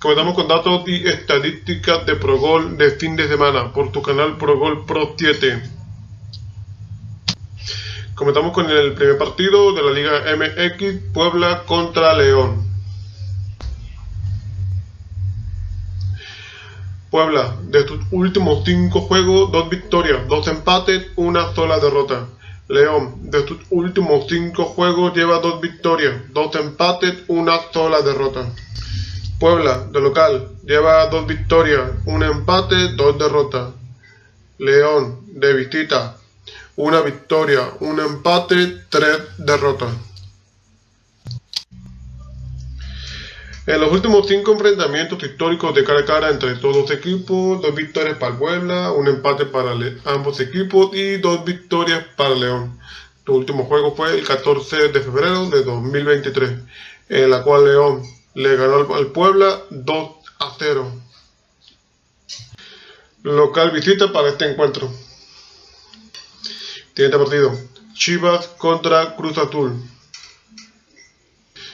Comenzamos con datos y estadísticas de ProGol de fin de semana por tu canal ProGol Pro 7. Comenzamos con el primer partido de la Liga MX, Puebla contra León. Puebla, de sus últimos 5 juegos, 2 victorias, 2 empates, una sola derrota. León, de sus últimos 5 juegos, lleva 2 victorias, 2 empates, una sola derrota. Puebla, de local, lleva 2 victorias, 1 empate, 2 derrotas. León, de visita, 1 victoria, 1 empate, 3 derrotas. En los últimos 5 enfrentamientos históricos de cara a cara entre todos los equipos, 2 victorias para Puebla, 1 empate para ambos equipos y 2 victorias para León. Su último juego fue el 14 de febrero de 2023, en la cual León le ganó al Puebla 2-0. Local visita para este encuentro. Siguiente partido: Chivas contra Cruz Azul.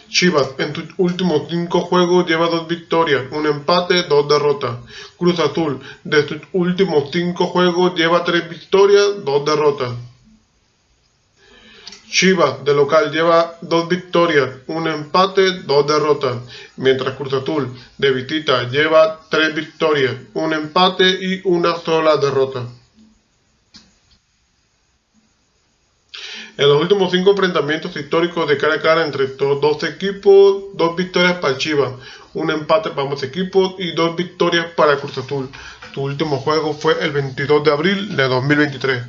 Chivas, en sus últimos 5 juegos, lleva 2 victorias, 1 empate, 2 derrotas. Cruz Azul, de sus últimos 5 juegos, lleva 3 victorias, 2 derrotas. Chivas, de local, lleva 2 victorias, 1 empate, 2 derrotas. Mientras Cruz Azul, de visita, lleva 3 victorias, 1 empate y una sola derrota. En los últimos 5 enfrentamientos históricos de cara a cara entre estos dos equipos, 2 victorias para Chivas, 1 empate para ambos equipos y 2 victorias para Cruz Azul. Su último juego fue el 22 de abril de 2023,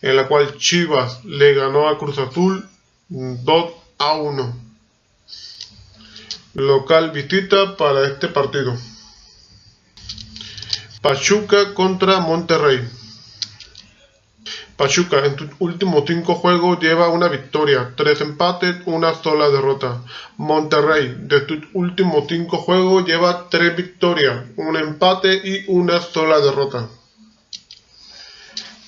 en la cual Chivas le ganó a Cruz Azul 2-1. Local visita para este partido: Pachuca contra Monterrey. Pachuca, en sus últimos 5 juegos, lleva 1 victoria, 3 empates, 1 sola derrota. Monterrey, de sus últimos 5 juegos, lleva 3 victorias, 1 empate y 1 sola derrota.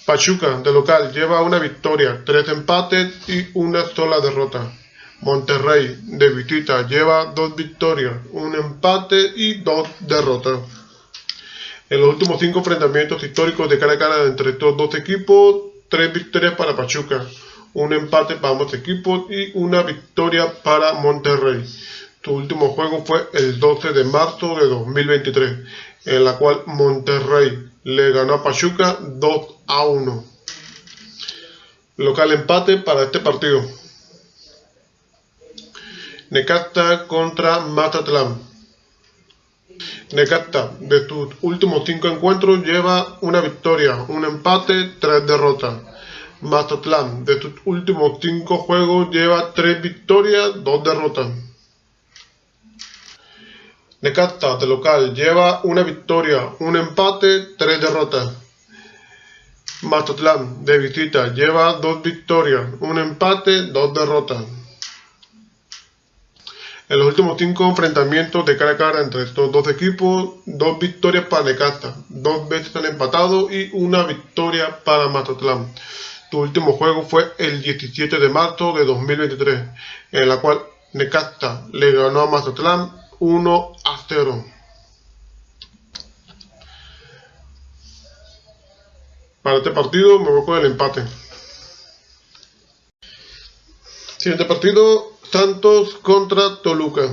Pachuca, de local, lleva 1 victoria, 3 empates y 1 sola derrota. Monterrey, de visita, lleva 2 victorias, 1 empate y 2 derrotas. En los últimos 5 enfrentamientos históricos de cara a cara entre estos dos equipos, 3 victorias para Pachuca, 1 empate para ambos equipos y 1 victoria para Monterrey. Su último juego fue el 12 de marzo de 2023, en la cual Monterrey le ganó a Pachuca 2-1. Local empate para este partido: Necaxa contra Mazatlán. Necaxa, de sus últimos 5 encuentros, lleva 1 victoria, 1 empate, 3 derrotas. Mazatlán, de sus últimos 5 juegos, lleva 3 victorias, 2 derrotas. Necaxa, de local, lleva 1 victoria, 1 empate, 3 derrotas. Mazatlán, de visita, lleva 2 victorias, 1 empate, 2 derrotas. En los últimos 5 enfrentamientos de cara a cara entre estos dos equipos, 2 victorias para Necaxa, 2 veces han empatado y 1 victoria para Mazatlán. Su último juego fue el 17 de marzo de 2023, en la cual Necaxa le ganó a Mazatlán 1-0. Para este partido me voy con el empate. Siguiente partido: Santos contra Toluca.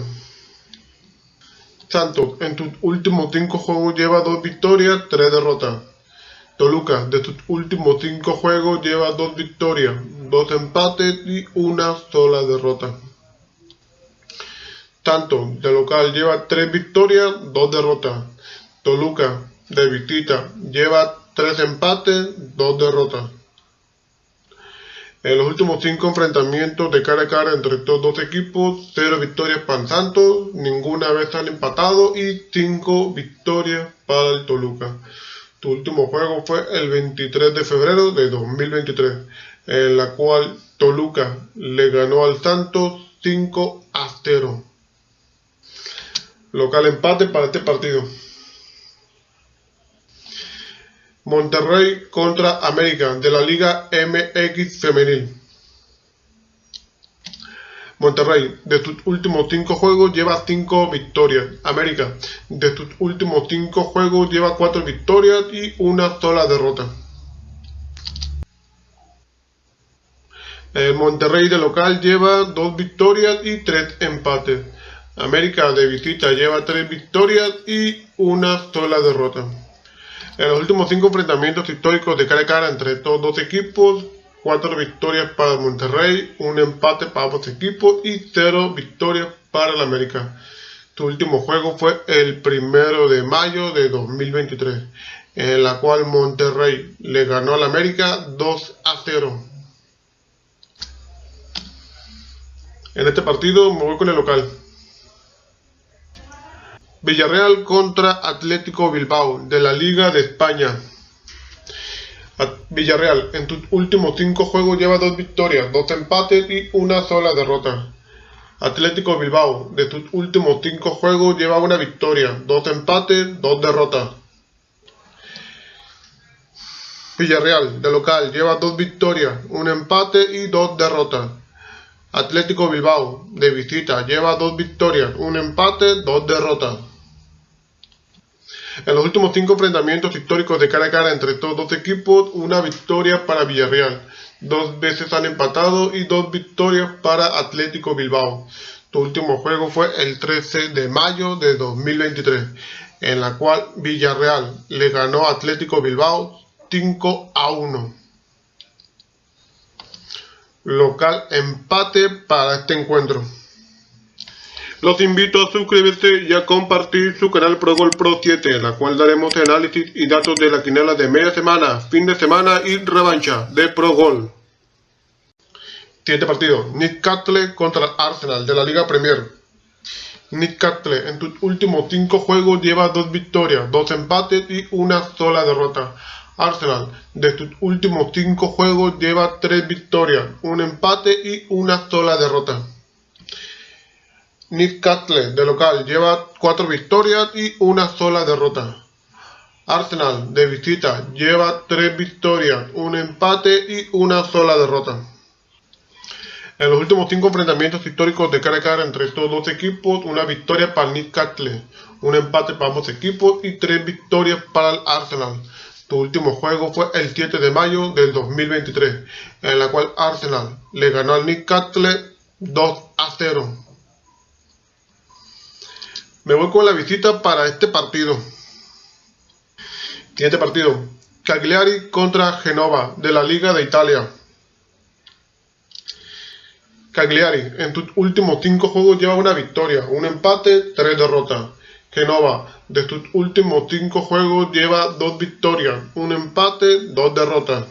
Santos, en sus últimos 5 juegos, lleva 2 victorias, 3 derrotas. Toluca, de sus últimos 5 juegos, lleva 2 victorias, 2 empates y 1 sola derrota. Santos, de local, lleva 3 victorias, 2 derrotas. Toluca, de visita, lleva 3 empates, 2 derrotas. En los últimos 5 enfrentamientos de cara a cara entre estos dos equipos, 0 victorias para Santos, ninguna vez han empatado y 5 victorias para el Toluca. Su último juego fue el 23 de febrero de 2023, en la cual Toluca le ganó al Santos 5-0. Local empate para este partido: Monterrey contra América, de la Liga MX Femenil. Monterrey, de sus últimos 5 juegos lleva 5 victorias. América, de sus últimos 5 juegos lleva 4 victorias y una sola derrota. Monterrey de local lleva 2 victorias y 3 empates. América de visita lleva 3 victorias y una sola derrota. En los últimos 5 enfrentamientos históricos de cara a cara entre estos dos equipos, 4 victorias para Monterrey, un empate para ambos equipos y 0 victorias para el América. Su último juego fue el 1 de mayo de 2023, en la cual Monterrey le ganó al América 2-0. En este partido me voy con el local. Villarreal contra Atlético Bilbao de la Liga de España. Villarreal en sus últimos 5 juegos lleva 2 victorias, 2 empates y una sola derrota. Atlético Bilbao de sus últimos 5 juegos lleva 1 victoria, 2 empates, 2 derrotas. Villarreal de local lleva 2 victorias, 1 empate y 2 derrotas. Atlético Bilbao de visita lleva 2 victorias, 1 empate, 2 derrotas. En los últimos 5 enfrentamientos históricos de cara a cara entre estos dos equipos, 1 victoria para Villarreal, 2 veces han empatado y 2 victorias para Atlético Bilbao. Su último juego fue el 13 de mayo de 2023, en la cual Villarreal le ganó a Atlético Bilbao 5-1. Local empate para este encuentro. Los invito a suscribirse y a compartir su canal ProGol Pro 7, en la cual daremos análisis y datos de la quiniela de media semana, fin de semana y revancha de ProGol. Siguiente partido, Newcastle contra Arsenal de la Liga Premier. Newcastle en sus últimos 5 juegos lleva 2 victorias, 2 empates y una sola derrota. Arsenal de sus últimos 5 juegos lleva 3 victorias, 1 empate y una sola derrota. Newcastle de local lleva 4 victorias y una sola derrota. Arsenal de visita lleva 3 victorias, 1 empate y una sola derrota. En los últimos 5 enfrentamientos históricos de cara a cara entre estos dos equipos, 1 victoria para Newcastle, 1 empate para ambos equipos y 3 victorias para el Arsenal. Su último juego fue el 7 de mayo del 2023, en la cual Arsenal le ganó al Newcastle 2-0. Me voy con la visita para este partido. Siguiente partido, Cagliari contra Genova de la Liga de Italia. Cagliari en sus últimos 5 juegos lleva 1 victoria, 1 empate, 3 derrotas. Genova de sus últimos 5 juegos lleva 2 victorias, 1 empate, 2 derrotas.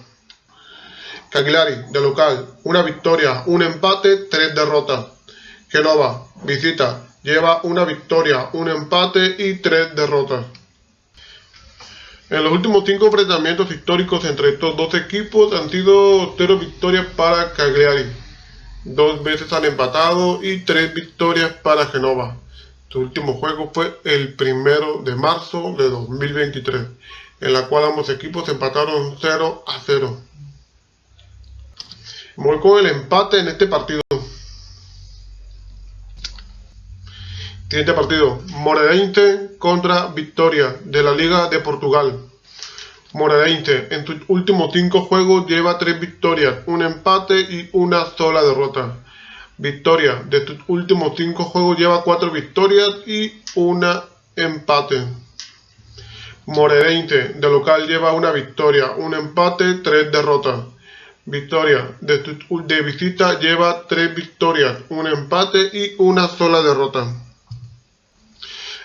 Cagliari de local, 1 victoria, 1 empate, 3 derrotas. Genova visita lleva 1 victoria, 1 empate y 3 derrotas. En los últimos 5 enfrentamientos históricos entre estos dos equipos han sido 0 victorias para Cagliari, 2 veces han empatado y 3 victorias para Genova. Su último juego fue el 1 de marzo de 2023, en la cual ambos equipos empataron 0-0. Voy con el empate en este partido. Siguiente partido, Moreirense contra Vitória de la Liga de Portugal. Moreirense en sus últimos 5 juegos lleva 3 victorias, 1 empate y una sola derrota. Vitória de sus últimos 5 juegos lleva 4 victorias y 1 empate. Moreirense de local lleva 1 victoria, 1 empate, 3 derrotas. Vitória de visita lleva 3 victorias, 1 empate y una sola derrota.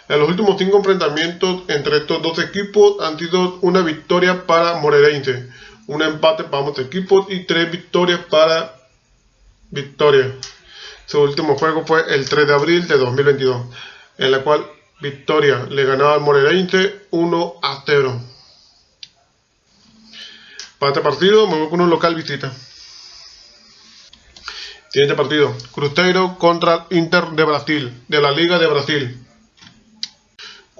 En los últimos 5 enfrentamientos entre estos dos equipos han sido 1 victoria para Moreirense, 1 empate para ambos equipos y 3 victorias para Vitória. Su último juego fue el 3 de abril de 2022, en la cual Vitória le ganaba al Moreirense 1-0. Para este partido me voy con un local visita. Siguiente partido, Cruzeiro contra Inter de Brasil, de la Liga de Brasil.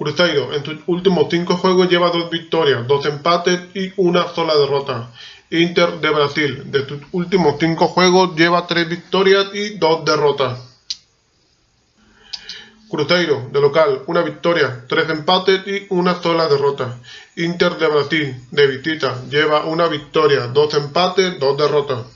Cruzeiro en sus últimos 5 juegos lleva 2 victorias, 2 empates y una sola derrota. Inter de Brasil. De sus últimos 5 juegos lleva 3 victorias y 2 derrotas. Cruzeiro, de local, 1 victoria, 3 empates y 1 sola derrota. Inter de Brasil, de visita, lleva 1 victoria, 2 empates, 2 derrotas.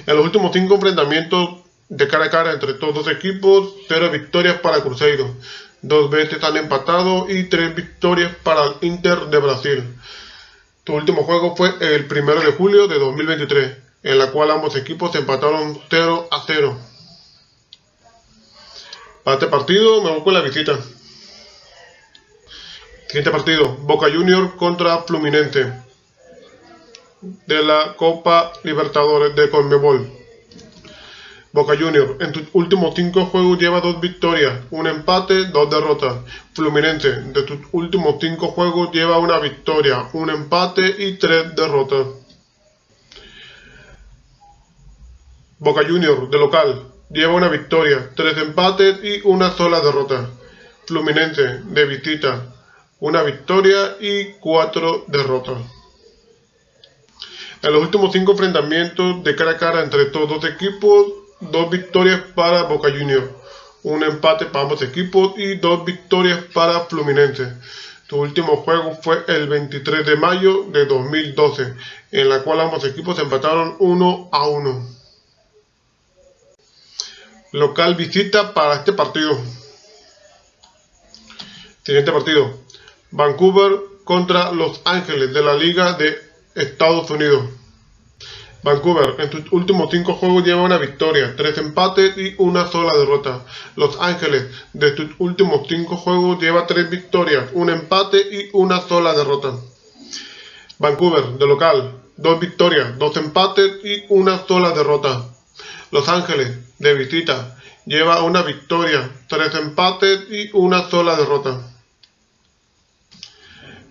En los últimos 5 enfrentamientos de cara a cara entre estos dos equipos, 0 victorias para Cruzeiro, 2 veces han empatado y 3 victorias para el Inter de Brasil. Su último juego fue el 1 de julio de 2023, en la cual ambos equipos empataron 0-0. Para este partido me voy con la visita. Siguiente partido, Boca Juniors contra Fluminense de la Copa Libertadores de Conmebol. Boca Juniors en sus últimos 5 juegos lleva 2 victorias, 1 empate, 2 derrotas. Fluminense de sus últimos 5 juegos lleva 1 victoria, 1 empate y 3 derrotas. Boca Juniors de local lleva 1 victoria, 3 empates y 1 sola derrota. Fluminense de visita, 1 victoria y 4 derrotas. En los últimos 5 enfrentamientos de cara a cara entre estos dos equipos, 2 victorias para Boca Juniors, 1 empate para ambos equipos y 2 victorias para Fluminense. Su último juego fue el 23 de mayo de 2012, en la cual ambos equipos empataron 1-1. Local visita para este partido. Siguiente partido, Vancouver contra Los Ángeles de la Liga de Estados Unidos. Vancouver en sus últimos 5 juegos lleva 1 victoria, 3 empates y 1 sola derrota. Los Ángeles de sus últimos 5 juegos lleva 3 victorias, 1 empate y 1 sola derrota. Vancouver de local, 2 victorias, 2 empates y 1 sola derrota. Los Ángeles de visita lleva 1 victoria, 3 empates y 1 sola derrota.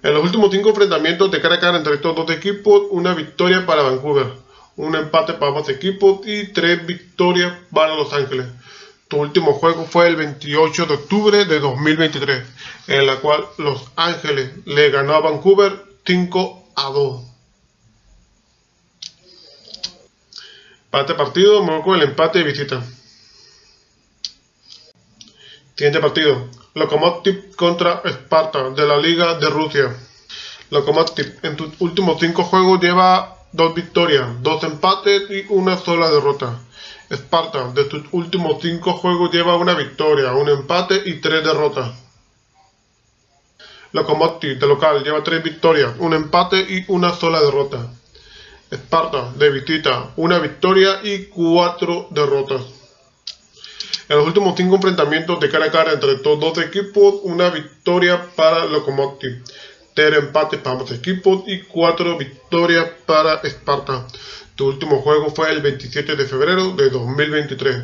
En los últimos 5 enfrentamientos de cara a cara entre estos dos equipos, 1 victoria para Vancouver, 1 empate para ambos equipos y 3 victorias para Los Ángeles. Su último juego fue el 28 de octubre de 2023, en la cual Los Ángeles le ganó a Vancouver 5-2. Para este partido me voy con el empate de visita. Siguiente partido, Lokomotiv contra Sparta de la Liga de Rusia. Lokomotiv en sus últimos 5 juegos lleva 2 victorias, 2 empates y 1 sola derrota. Sparta de sus últimos 5 juegos lleva 1 victoria, 1 empate y 3 derrotas. Lokomotiv de local lleva 3 victorias, 1 empate y 1 sola derrota. Sparta de visita, 1 victoria y 4 derrotas. En los últimos 5 enfrentamientos de cara a cara entre estos dos equipos, 1 victoria para Lokomotiv, 3 empates para ambos equipos y 4 victorias para Sparta. Su último juego fue el 27 de febrero de 2023,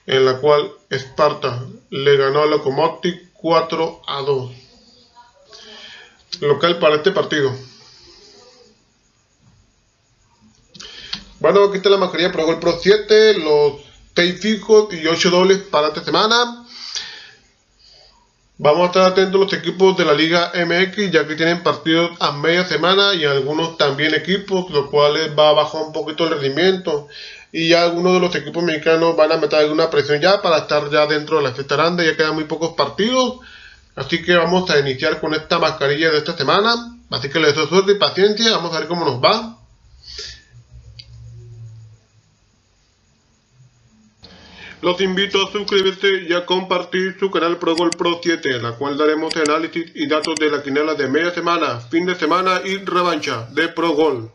en la cual Sparta le ganó a Lokomotiv 4-2. Local para este partido. Bueno, aquí está la mascarilla Pro Gol Pro 7, los 6 fijos y 8 dobles para esta semana. Vamos a estar atentos a los equipos de la Liga MX, ya que tienen partidos a media semana y algunos también equipos, los cuales va a bajar un poquito el rendimiento. Y ya algunos de los equipos mexicanos van a meter alguna presión ya para estar ya dentro de la fiesta grande, ya quedan muy pocos partidos. Así que vamos a iniciar con esta mascarilla de esta semana. Así que les deseo suerte y paciencia, vamos a ver cómo nos va. Los invito a suscribirse y a compartir su canal Pro Gol Pro 7, en la cual daremos análisis y datos de la quiniela de media semana, fin de semana y revancha de Pro Gol.